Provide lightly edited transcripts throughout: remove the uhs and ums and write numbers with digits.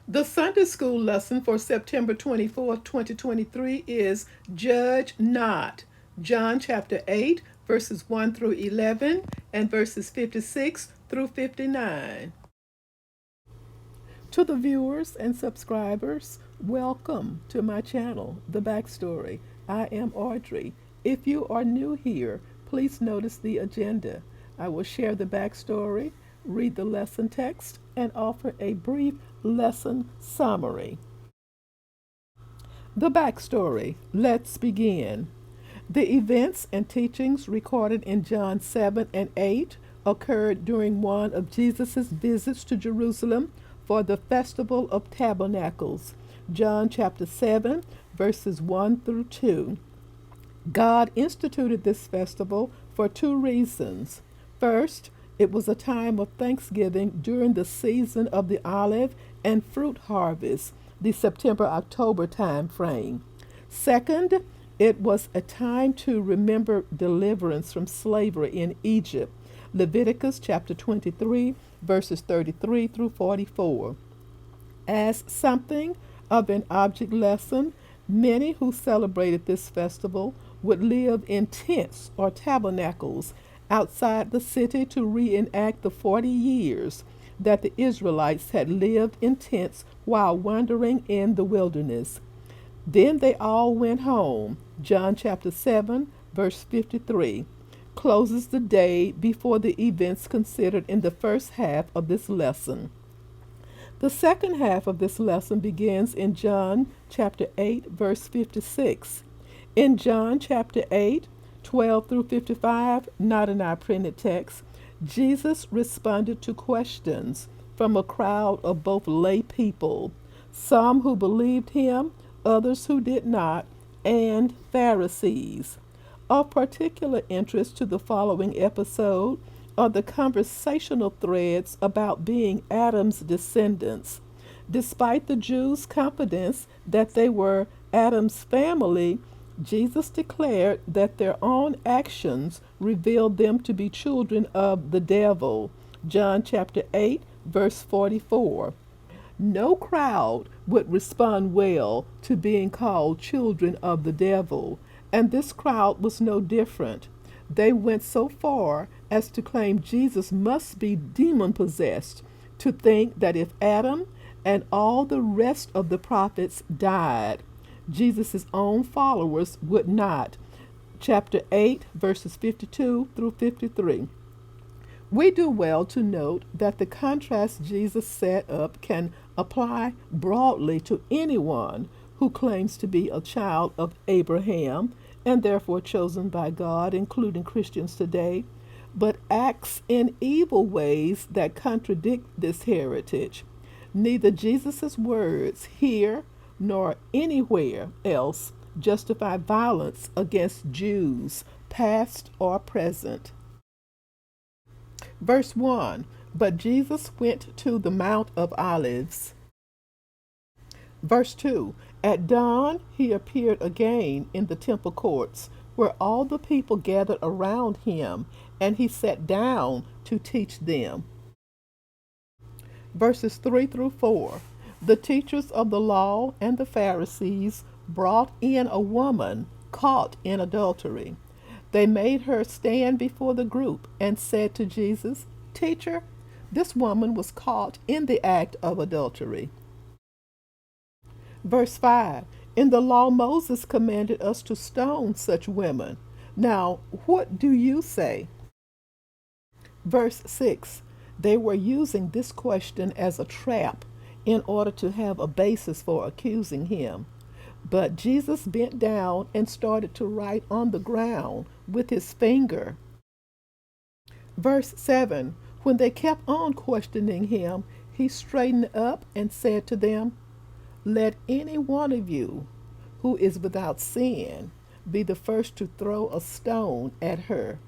The Sunday school lesson for September 24th, 2023 is Judge Not. John chapter 8, verses 1 through 11, and verses 56 through 59. To the viewers and subscribers, welcome to my channel, The Backstory. I am Audrey. If you are new here, please notice the agenda. I will share the backstory, read the lesson text, and offer a brief lesson summary. The backstory. Let's begin. The events and teachings recorded in John 7 and 8 occurred during one of Jesus' visits to Jerusalem for the Festival of Tabernacles. John chapter 7, verses 1 through 2. God instituted this festival for two reasons. First, it was a time of thanksgiving during the season of the olive and fruit harvest, the September-October time frame. Second, it was a time to remember deliverance from slavery in Egypt, Leviticus chapter 23, verses 33 through 44. As something of an object lesson, many who celebrated this festival would live in tents or tabernacles outside the city to reenact the 40 years that the Israelites had lived in tents while wandering in the wilderness. Then they all went home. John chapter 7, verse 53, closes the day before the events considered in the first half of this lesson. The second half of this lesson begins in John chapter 8, verse 56. In John chapter 8, 12 through 55, not in our printed text, Jesus responded to questions from a crowd of both lay people, some who believed him, others who did not, and Pharisees. Of particular interest to the following episode are the conversational threads about being Adam's descendants. Despite the Jews' confidence that they were Adam's family, Jesus declared that their own actions revealed them to be children of the devil. John chapter 8, verse 44. No crowd would respond well to being called children of the devil, and this crowd was no different. They went so far as to claim Jesus must be demon possessed, to think that if Adam and all the rest of the prophets died, Jesus' own followers would not. Chapter 8, verses 52 through 53. We do well to note that the contrast Jesus set up can apply broadly to anyone who claims to be a child of Abraham and therefore chosen by God, including Christians today, but acts in evil ways that contradict this heritage. Neither Jesus' words here nor anywhere else justify violence against Jews, past or present. Verse 1. But Jesus went to the Mount of Olives. Verse 2. At dawn he appeared again in the temple courts, where all the people gathered around him, and he sat down to teach them. Verses 3 through 4. The teachers of the law and the Pharisees brought in a woman caught in adultery. They made her stand before the group and said to Jesus, "Teacher, this woman was caught in the act of adultery." Verse 5. In the law, Moses commanded us to stone such women. Now, what do you say? Verse 6. They were using this question as a trap in order to have a basis for accusing him. But Jesus bent down and started to write on the ground with his finger. Verse 7. When they kept on questioning him, he straightened up and said to them, "Let any one of you who is without sin be the first to throw a stone at her."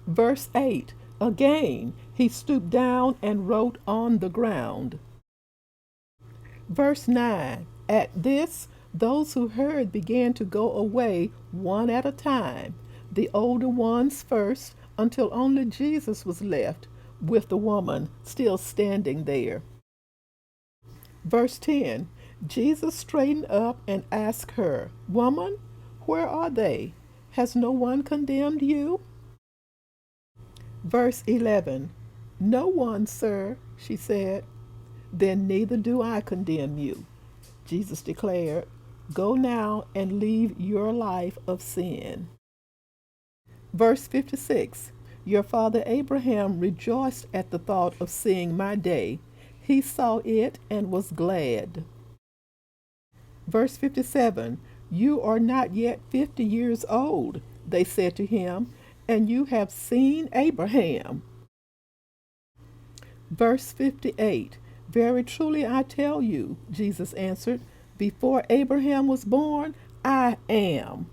Verse 8. Again, he stooped down and wrote on the ground. Verse 9. At this, those who heard began to go away one at a time, the older ones first, until only Jesus was left, with the woman still standing there. Verse 10, Jesus straightened up and asked her, Woman, where are they? Has no one condemned you? Verse 11, No one, sir, she said. Then neither do I condemn you. Jesus declared, Go now and leave your life of sin. Verse 56, Your father Abraham rejoiced at the thought of seeing my day. He saw it and was glad. Verse 57, You are not yet 50 years old, they said to him, and you have seen Abraham. Verse 58, Very truly I tell you, Jesus answered, Before Abraham was born, I am.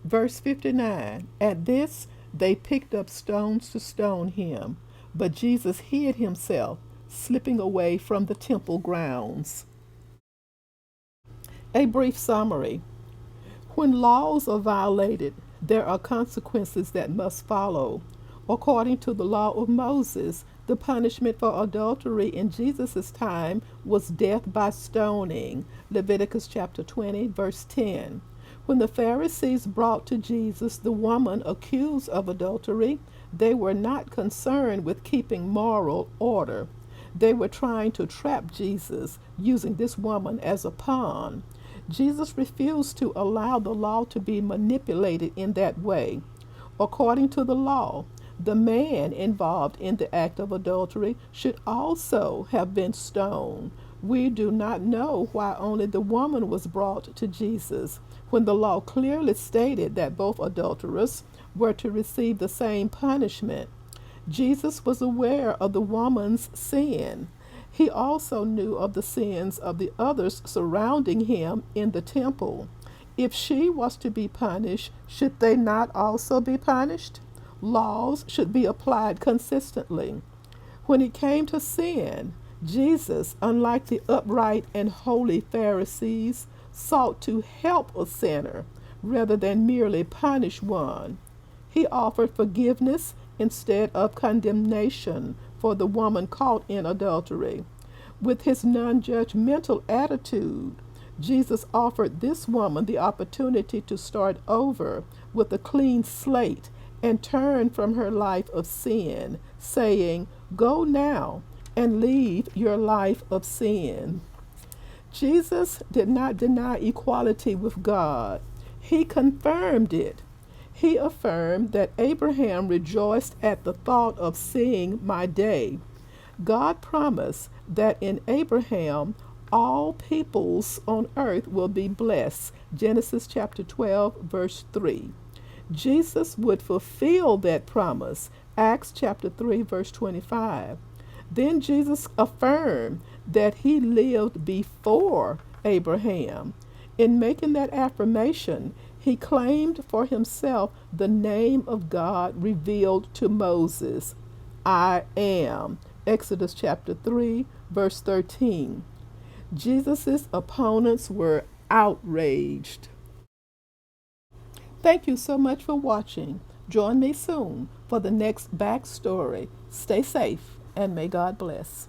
Verse 59, At this they picked up stones to stone him, but Jesus hid himself, slipping away from the temple grounds. A brief summary. When laws are violated, there are consequences that must follow. According to the law of Moses, the punishment for adultery in Jesus' time was death by stoning. Leviticus chapter 20, verse 10. When the Pharisees brought to Jesus the woman accused of adultery, they were not concerned with keeping moral order. They were trying to trap Jesus, using this woman as a pawn. Jesus refused to allow the law to be manipulated in that way. According to the law, the man involved in the act of adultery should also have been stoned. We do not know why only the woman was brought to Jesus, when the law clearly stated that both adulterers were to receive the same punishment. Jesus was aware of the woman's sin. He also knew of the sins of the others surrounding him in the temple. If she was to be punished, should they not also be punished? Laws should be applied consistently. When it came to sin, Jesus, unlike the upright and holy Pharisees, sought to help a sinner rather than merely punish one. He offered forgiveness instead of condemnation for the woman caught in adultery. With his non-judgmental attitude, Jesus offered this woman the opportunity to start over with a clean slate and turn from her life of sin, saying, Go now and leave your life of sin. Jesus did not deny equality with God. He confirmed it. He affirmed that Abraham rejoiced at the thought of seeing my day. God promised that in Abraham all peoples on earth will be blessed. Genesis chapter 12, verse 3. Jesus would fulfill that promise. Acts chapter 3, verse 25. Then Jesus affirmed that he lived before Abraham. In making that affirmation, he claimed for himself the name of God revealed to Moses. I am. Exodus chapter 3, verse 13. Jesus' opponents were outraged. Thank you so much for watching. Join me soon for the next backstory. Stay safe and may God bless.